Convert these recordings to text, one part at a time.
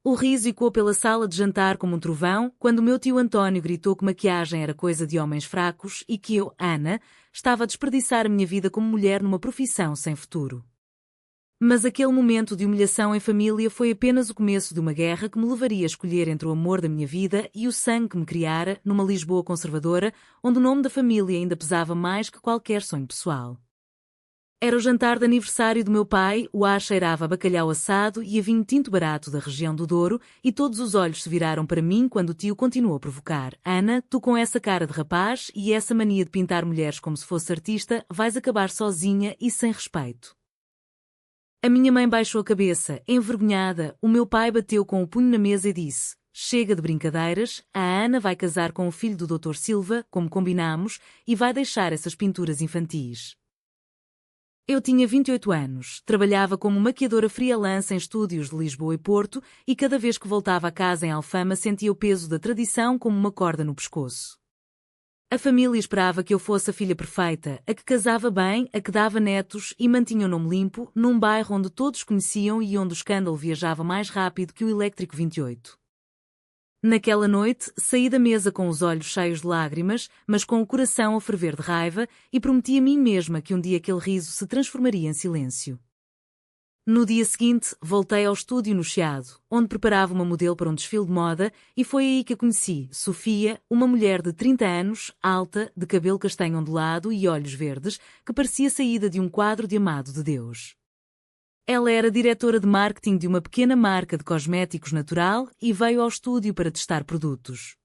O riso ecoou pela sala de jantar como um trovão quando o meu tio António gritou que maquiagem era coisa de homens fracos e que eu, Ana, estava a desperdiçar a minha vida como mulher numa profissão sem futuro. Mas aquele momento de humilhação em família foi apenas o começo de uma guerra que me levaria a escolher entre o amor da minha vida e o sangue que me criara numa Lisboa conservadora, onde o nome da família ainda pesava mais que qualquer sonho pessoal. Era o jantar de aniversário do meu pai, o ar cheirava a bacalhau assado e a vinho tinto barato da região do Douro, e todos os olhos se viraram para mim quando o tio continuou a provocar. Ana, tu com essa cara de rapaz e essa mania de pintar mulheres como se fosse artista, vais acabar sozinha e sem respeito. A minha mãe baixou a cabeça, envergonhada, o meu pai bateu com o punho na mesa e disse: chega de brincadeiras, a Ana vai casar com o filho do Dr. Silva, como combinámos, e vai deixar essas pinturas infantis. Eu tinha 28 anos, trabalhava como maquiadora freelance em estúdios de Lisboa e Porto, e cada vez que voltava a casa em Alfama sentia o peso da tradição como uma corda no pescoço. A família esperava que eu fosse a filha perfeita, a que casava bem, a que dava netos e mantinha o nome limpo, num bairro onde todos conheciam e onde o escândalo viajava mais rápido que o elétrico 28. Naquela noite, saí da mesa com os olhos cheios de lágrimas, mas com o coração a ferver de raiva, e prometi a mim mesma que um dia aquele riso se transformaria em silêncio. No dia seguinte, voltei ao estúdio no Chiado, onde preparava uma modelo para um desfile de moda, e foi aí que a conheci, Sofia, uma mulher de 30 anos, alta, de cabelo castanho ondulado e olhos verdes, que parecia saída de um quadro de Amado de Deus. Ela era diretora de marketing de uma pequena marca de cosméticos natural e veio ao estúdio para testar produtos.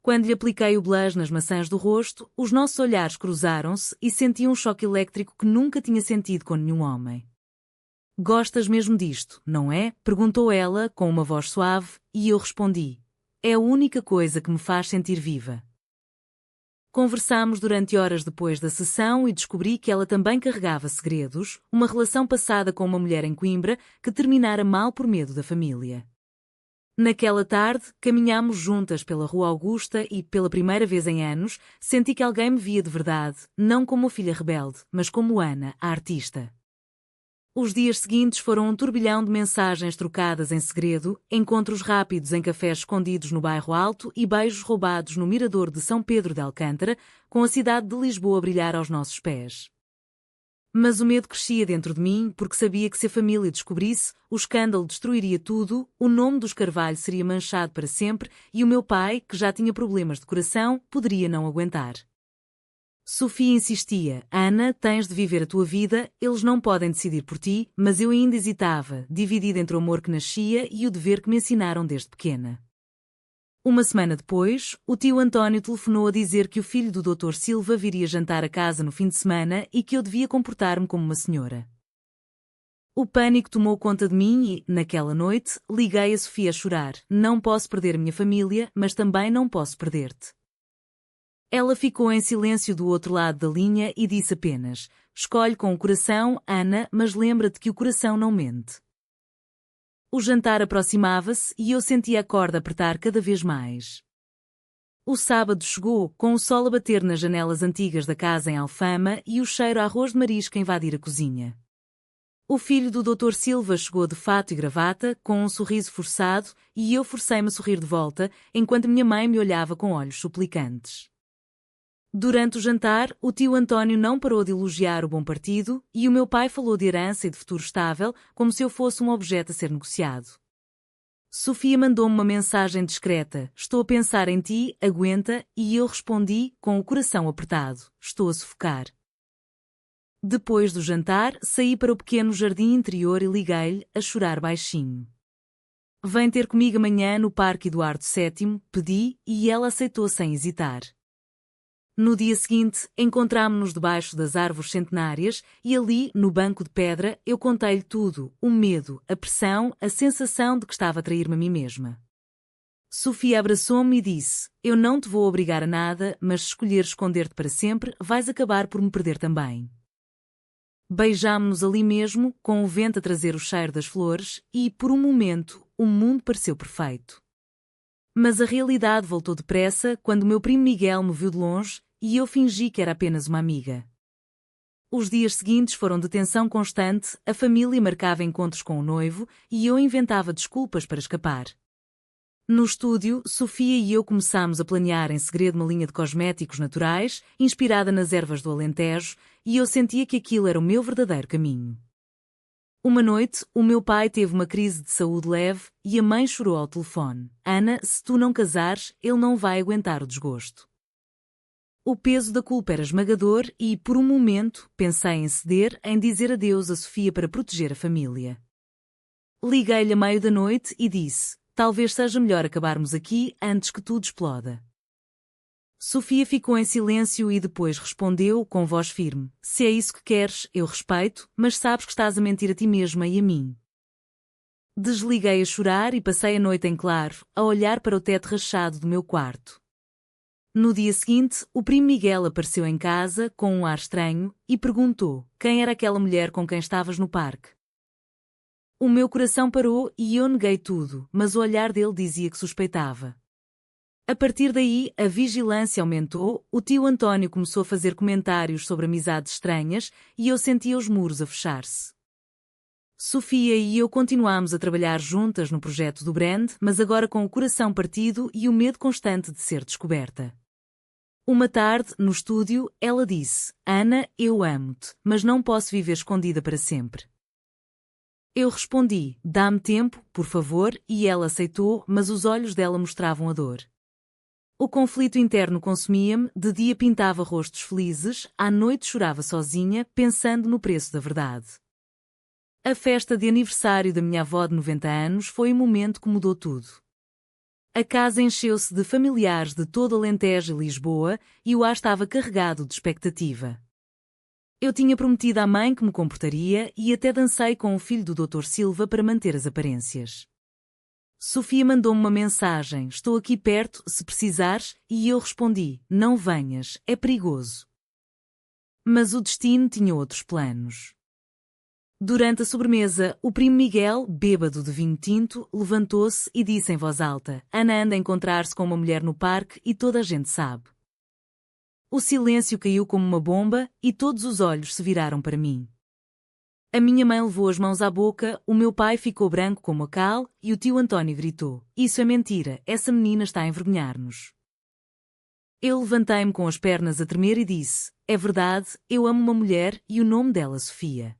Quando lhe apliquei o blush nas maçãs do rosto, os nossos olhares cruzaram-se e senti um choque elétrico que nunca tinha sentido com nenhum homem. Gostas mesmo disto, não é? Perguntou ela com uma voz suave, e eu respondi: é a única coisa que me faz sentir viva. Conversámos durante horas depois da sessão e descobri que ela também carregava segredos, uma relação passada com uma mulher em Coimbra que terminara mal por medo da família. Naquela tarde, caminhámos juntas pela Rua Augusta e, pela primeira vez em anos, senti que alguém me via de verdade, não como a filha rebelde, mas como Ana, a artista. Os dias seguintes foram um turbilhão de mensagens trocadas em segredo, encontros rápidos em cafés escondidos no Bairro Alto e beijos roubados no mirador de São Pedro de Alcântara, com a cidade de Lisboa a brilhar aos nossos pés. Mas o medo crescia dentro de mim porque sabia que se a família descobrisse, o escândalo destruiria tudo, o nome dos Carvalho seria manchado para sempre e o meu pai, que já tinha problemas de coração, poderia não aguentar. Sofia insistia: Ana, tens de viver a tua vida, eles não podem decidir por ti, mas eu ainda hesitava, dividida entre o amor que nascia e o dever que me ensinaram desde pequena. Uma semana depois, o tio António telefonou a dizer que o filho do Dr. Silva viria jantar a casa no fim de semana e que eu devia comportar-me como uma senhora. O pânico tomou conta de mim e, naquela noite, liguei a Sofia a chorar: não posso perder a minha família, mas também não posso perder-te. Ela ficou em silêncio do outro lado da linha e disse apenas: escolhe com o coração, Ana, mas lembra-te que o coração não mente. O jantar aproximava-se e eu sentia a corda apertar cada vez mais. O sábado chegou, com o sol a bater nas janelas antigas da casa em Alfama e o cheiro a arroz de marisco a invadir a cozinha. O filho do Dr. Silva chegou de fato e gravata, com um sorriso forçado, e eu forcei-me a sorrir de volta, enquanto minha mãe me olhava com olhos suplicantes. Durante o jantar, o tio António não parou de elogiar o bom partido e o meu pai falou de herança e de futuro estável, como se eu fosse um objeto a ser negociado. Sofia mandou-me uma mensagem discreta: estou a pensar em ti, aguenta, e eu respondi, com o coração apertado: estou a sufocar. Depois do jantar, saí para o pequeno jardim interior e liguei-lhe, a chorar baixinho. Vem ter comigo amanhã no Parque Eduardo VII, pedi, e ela aceitou sem hesitar. No dia seguinte, encontrámo-nos debaixo das árvores centenárias e ali, no banco de pedra, eu contei-lhe tudo, o medo, a pressão, a sensação de que estava a trair-me a mim mesma. Sofia abraçou-me e disse: eu não te vou obrigar a nada, mas se escolheres esconder-te para sempre, vais acabar por me perder também. Beijámo-nos ali mesmo, com o vento a trazer o cheiro das flores, e, por um momento, o mundo pareceu perfeito. Mas a realidade voltou depressa quando o meu primo Miguel me viu de longe, e eu fingi que era apenas uma amiga. Os dias seguintes foram de tensão constante, a família marcava encontros com o noivo e eu inventava desculpas para escapar. No estúdio, Sofia e eu começámos a planear em segredo uma linha de cosméticos naturais, inspirada nas ervas do Alentejo, e eu sentia que aquilo era o meu verdadeiro caminho. Uma noite, o meu pai teve uma crise de saúde leve e a mãe chorou ao telefone. Ana, se tu não casares, ele não vai aguentar o desgosto. O peso da culpa era esmagador e, por um momento, pensei em ceder, em dizer adeus a Sofia para proteger a família. Liguei-lhe a meio da noite e disse: talvez seja melhor acabarmos aqui antes que tudo exploda. Sofia ficou em silêncio e depois respondeu com voz firme: se é isso que queres, eu respeito, mas sabes que estás a mentir a ti mesma e a mim. Desliguei a chorar e passei a noite em claro, a olhar para o teto rachado do meu quarto. No dia seguinte, o primo Miguel apareceu em casa, com um ar estranho, e perguntou: quem era aquela mulher com quem estavas no parque? O meu coração parou e eu neguei tudo, mas o olhar dele dizia que suspeitava. A partir daí, a vigilância aumentou, o tio António começou a fazer comentários sobre amizades estranhas e eu sentia os muros a fechar-se. Sofia e eu continuámos a trabalhar juntas no projeto do brand, mas agora com o coração partido e o medo constante de ser descoberta. Uma tarde, no estúdio, ela disse: Ana, eu amo-te, mas não posso viver escondida para sempre. Eu respondi: dá-me tempo, por favor, e ela aceitou, mas os olhos dela mostravam a dor. O conflito interno consumia-me, de dia pintava rostos felizes, à noite chorava sozinha, pensando no preço da verdade. A festa de aniversário da minha avó de 90 anos foi o momento que mudou tudo. A casa encheu-se de familiares de todo Alentejo e Lisboa, e o ar estava carregado de expectativa. Eu tinha prometido à mãe que me comportaria e até dancei com o filho do Dr. Silva para manter as aparências. Sofia mandou-me uma mensagem: estou aqui perto, se precisares, e eu respondi: não venhas, é perigoso. Mas o destino tinha outros planos. Durante a sobremesa, o primo Miguel, bêbado de vinho tinto, levantou-se e disse em voz alta: Ana anda a encontrar-se com uma mulher no parque e toda a gente sabe. O silêncio caiu como uma bomba e todos os olhos se viraram para mim. A minha mãe levou as mãos à boca, o meu pai ficou branco como a cal e o tio António gritou: isso é mentira, essa menina está a envergonhar-nos. Eu levantei-me com as pernas a tremer e disse: é verdade, eu amo uma mulher e o nome dela Sofia.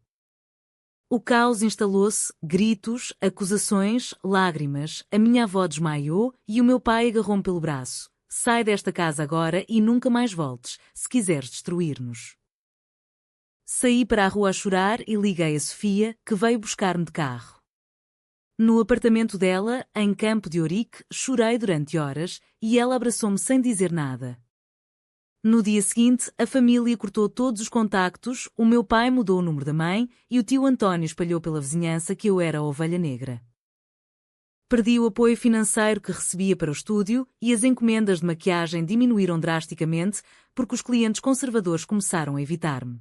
O caos instalou-se, gritos, acusações, lágrimas, a minha avó desmaiou e o meu pai agarrou-me pelo braço: sai desta casa agora e nunca mais voltes, se quiseres destruir-nos. Saí para a rua a chorar e liguei a Sofia, que veio buscar-me de carro. No apartamento dela, em Campo de Ourique, chorei durante horas e ela abraçou-me sem dizer nada. No dia seguinte, a família cortou todos os contactos, o meu pai mudou o número da mãe e o tio António espalhou pela vizinhança que eu era a ovelha negra. Perdi o apoio financeiro que recebia para o estúdio e as encomendas de maquiagem diminuíram drasticamente porque os clientes conservadores começaram a evitar-me.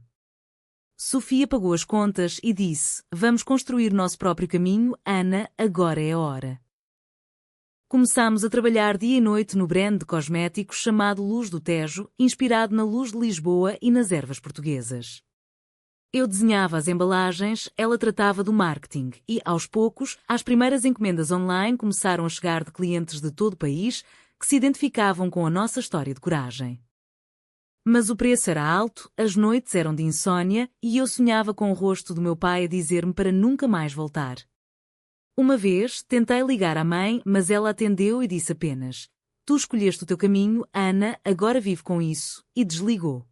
Sofia pagou as contas e disse: vamos construir nosso próprio caminho, Ana, agora é a hora. Começámos a trabalhar dia e noite no brand de cosméticos chamado Luz do Tejo, inspirado na luz de Lisboa e nas ervas portuguesas. Eu desenhava as embalagens, ela tratava do marketing e, aos poucos, as primeiras encomendas online começaram a chegar de clientes de todo o país que se identificavam com a nossa história de coragem. Mas o preço era alto, as noites eram de insônia e eu sonhava com o rosto do meu pai a dizer-me para nunca mais voltar. Uma vez, tentei ligar à mãe, mas ela atendeu e disse apenas: tu escolheste o teu caminho, Ana, agora vive com isso, e desligou.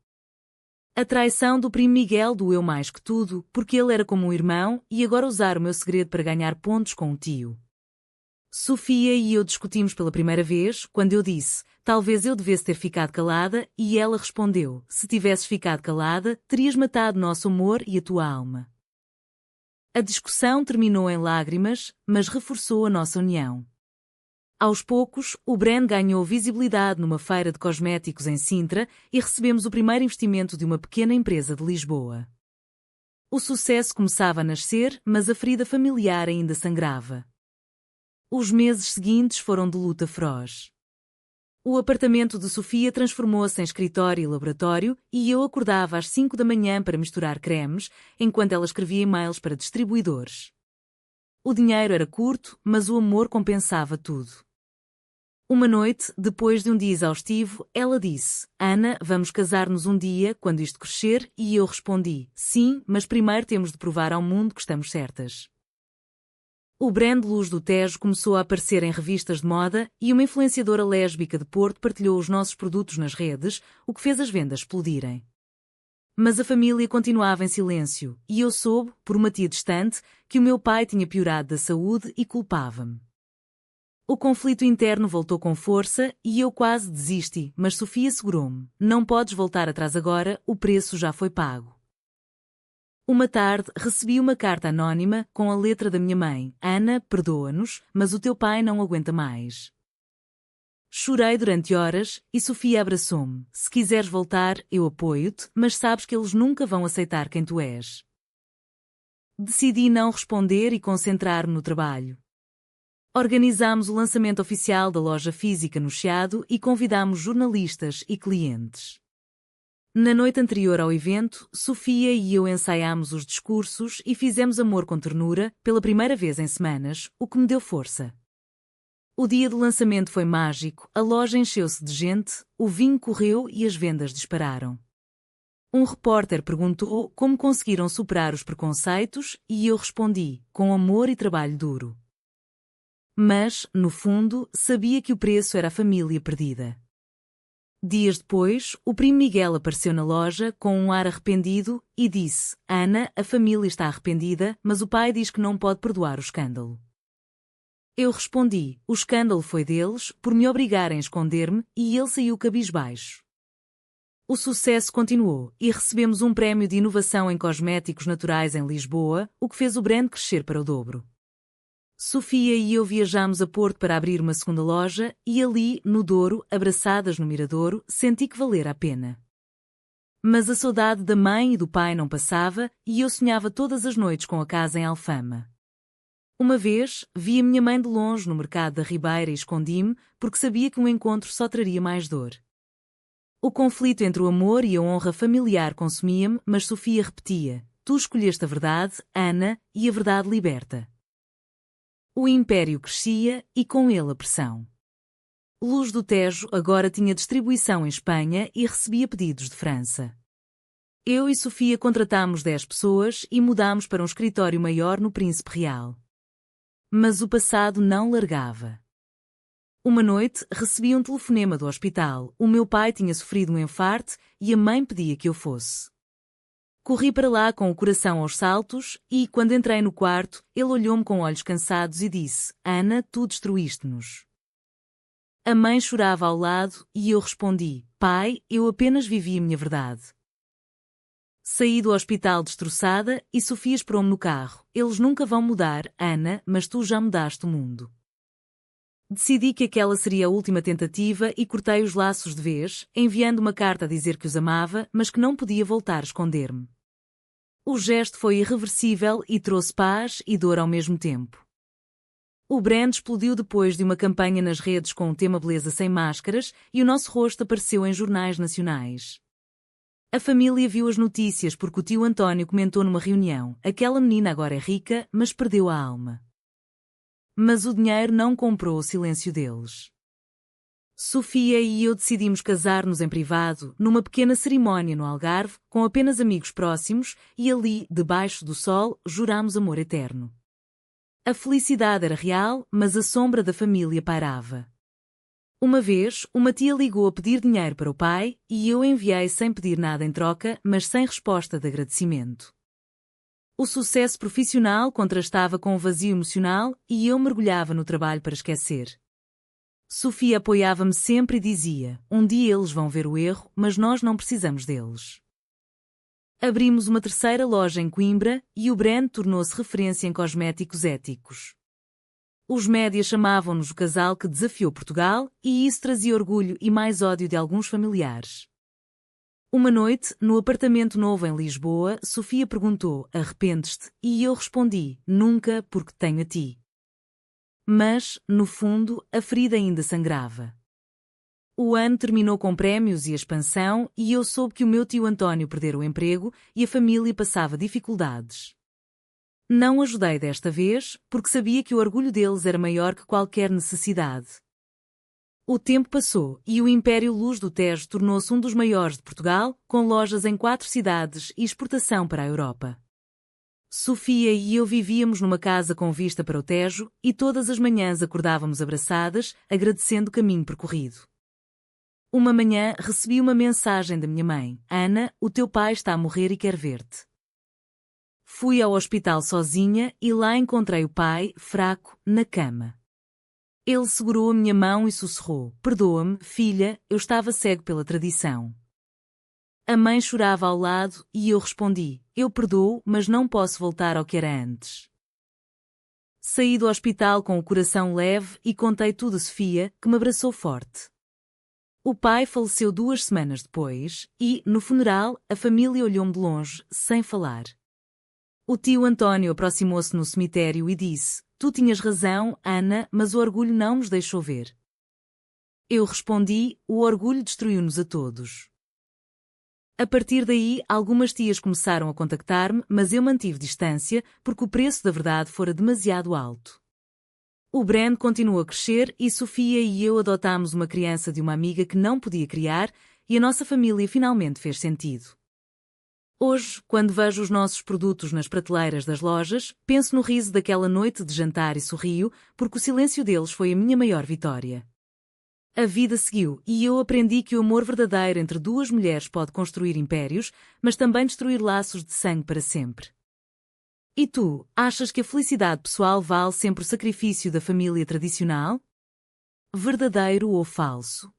A traição do primo Miguel doeu mais que tudo, porque ele era como um irmão e agora usar o meu segredo para ganhar pontos com o tio. Sofia e eu discutimos pela primeira vez, quando eu disse: talvez eu devesse ter ficado calada, e ela respondeu: se tivesses ficado calada, terias matado nosso amor e a tua alma. A discussão terminou em lágrimas, mas reforçou a nossa união. Aos poucos, o brand ganhou visibilidade numa feira de cosméticos em Sintra e recebemos o primeiro investimento de uma pequena empresa de Lisboa. O sucesso começava a nascer, mas a ferida familiar ainda sangrava. Os meses seguintes foram de luta feroz. O apartamento de Sofia transformou-se em escritório e laboratório e eu acordava às 5 da manhã para misturar cremes, enquanto ela escrevia e-mails para distribuidores. O dinheiro era curto, mas o amor compensava tudo. Uma noite, depois de um dia exaustivo, ela disse: Ana, vamos casar-nos um dia, quando isto crescer, e eu respondi: sim, mas primeiro temos de provar ao mundo que estamos certas. O brand Luz do Tejo começou a aparecer em revistas de moda e uma influenciadora lésbica de Porto partilhou os nossos produtos nas redes, o que fez as vendas explodirem. Mas a família continuava em silêncio, e eu soube, por uma tia distante, que o meu pai tinha piorado da saúde e culpava-me. O conflito interno voltou com força e eu quase desisti, mas Sofia segurou-me. Não podes voltar atrás agora, o preço já foi pago. Uma tarde recebi uma carta anónima com a letra da minha mãe: Ana, perdoa-nos, mas o teu pai não aguenta mais. Chorei durante horas e Sofia abraçou-me. Se quiseres voltar, eu apoio-te, mas sabes que eles nunca vão aceitar quem tu és. Decidi não responder e concentrar-me no trabalho. Organizámos o lançamento oficial da loja física no Chiado e convidámos jornalistas e clientes. Na noite anterior ao evento, Sofia e eu ensaiámos os discursos e fizemos amor com ternura, pela primeira vez em semanas, o que me deu força. O dia do lançamento foi mágico, a loja encheu-se de gente, o vinho correu e as vendas dispararam. Um repórter perguntou como conseguiram superar os preconceitos e eu respondi: com amor e trabalho duro. Mas, no fundo, sabia que o preço era a família perdida. Dias depois, o primo Miguel apareceu na loja com um ar arrependido e disse: Ana, a família está arrependida, mas o pai diz que não pode perdoar o escândalo. Eu respondi: o escândalo foi deles, por me obrigarem a esconder-me, e ele saiu cabisbaixo. O sucesso continuou e recebemos um prémio de inovação em cosméticos naturais em Lisboa, o que fez o brand crescer para o dobro. Sofia e eu viajámos a Porto para abrir uma segunda loja e ali, no Douro, abraçadas no Miradouro, senti que valera a pena. Mas a saudade da mãe e do pai não passava e eu sonhava todas as noites com a casa em Alfama. Uma vez, vi a minha mãe de longe no mercado da Ribeira e escondi-me porque sabia que um encontro só traria mais dor. O conflito entre o amor e a honra familiar consumia-me, mas Sofia repetia: tu escolheste a verdade, Ana, e a verdade liberta. O império crescia e com ele a pressão. Luz do Tejo agora tinha distribuição em Espanha e recebia pedidos de França. Eu e Sofia contratámos 10 pessoas e mudámos para um escritório maior no Príncipe Real. Mas o passado não largava. Uma noite recebi um telefonema do hospital. O meu pai tinha sofrido um infarte e a mãe pedia que eu fosse. Corri para lá com o coração aos saltos e, quando entrei no quarto, ele olhou-me com olhos cansados e disse: Ana, tu destruíste-nos. A mãe chorava ao lado e eu respondi: pai, eu apenas vivi a minha verdade. Saí do hospital destroçada e Sofia esperou-me no carro. Eles nunca vão mudar, Ana, mas tu já mudaste o mundo. Decidi que aquela seria a última tentativa e cortei os laços de vez, enviando uma carta a dizer que os amava, mas que não podia voltar a esconder-me. O gesto foi irreversível e trouxe paz e dor ao mesmo tempo. O brand explodiu depois de uma campanha nas redes com o tema Beleza Sem Máscaras e o nosso rosto apareceu em jornais nacionais. A família viu as notícias porque o tio António comentou numa reunião: aquela menina agora é rica, mas perdeu a alma. Mas o dinheiro não comprou o silêncio deles. Sofia e eu decidimos casar-nos em privado, numa pequena cerimónia no Algarve, com apenas amigos próximos, e ali, debaixo do sol, jurámos amor eterno. A felicidade era real, mas a sombra da família pairava. Uma vez, uma tia ligou a pedir dinheiro para o pai, e eu enviei sem pedir nada em troca, mas sem resposta de agradecimento. O sucesso profissional contrastava com o vazio emocional e eu mergulhava no trabalho para esquecer. Sofia apoiava-me sempre e dizia: um dia eles vão ver o erro, mas nós não precisamos deles. Abrimos uma terceira loja em Coimbra e o brand tornou-se referência em cosméticos éticos. Os médias chamavam-nos o casal que desafiou Portugal e isso trazia orgulho e mais ódio de alguns familiares. Uma noite, no apartamento novo em Lisboa, Sofia perguntou: arrependes-te? E eu respondi: nunca, porque tenho a ti. Mas, no fundo, a ferida ainda sangrava. O ano terminou com prémios e expansão e eu soube que o meu tio António perdera o emprego e a família passava dificuldades. Não ajudei desta vez, porque sabia que o orgulho deles era maior que qualquer necessidade. O tempo passou e o Império Luz do Tejo tornou-se um dos maiores de Portugal, com lojas em 4 cidades e exportação para a Europa. Sofia e eu vivíamos numa casa com vista para o Tejo e todas as manhãs acordávamos abraçadas, agradecendo o caminho percorrido. Uma manhã recebi uma mensagem da minha mãe: Ana, o teu pai está a morrer e quer ver-te. Fui ao hospital sozinha e lá encontrei o pai, fraco, na cama. Ele segurou a minha mão e sussurrou: perdoa-me, filha, eu estava cego pela tradição. A mãe chorava ao lado e eu respondi: eu perdoo, mas não posso voltar ao que era antes. Saí do hospital com o coração leve e contei tudo a Sofia, que me abraçou forte. O pai faleceu 2 semanas depois e, no funeral, a família olhou-me de longe, sem falar. O tio António aproximou-se no cemitério e disse: tu tinhas razão, Ana, mas o orgulho não nos deixou ver. Eu respondi: o orgulho destruiu-nos a todos. A partir daí, algumas tias começaram a contactar-me, mas eu mantive distância, porque o preço da verdade fora demasiado alto. O brand continuou a crescer e Sofia e eu adotámos uma criança de uma amiga que não podia criar e a nossa família finalmente fez sentido. Hoje, quando vejo os nossos produtos nas prateleiras das lojas, penso no riso daquela noite de jantar e sorrio, porque o silêncio deles foi a minha maior vitória. A vida seguiu e eu aprendi que o amor verdadeiro entre 2 mulheres pode construir impérios, mas também destruir laços de sangue para sempre. E tu, achas que a felicidade pessoal vale sempre o sacrifício da família tradicional? Verdadeiro ou falso?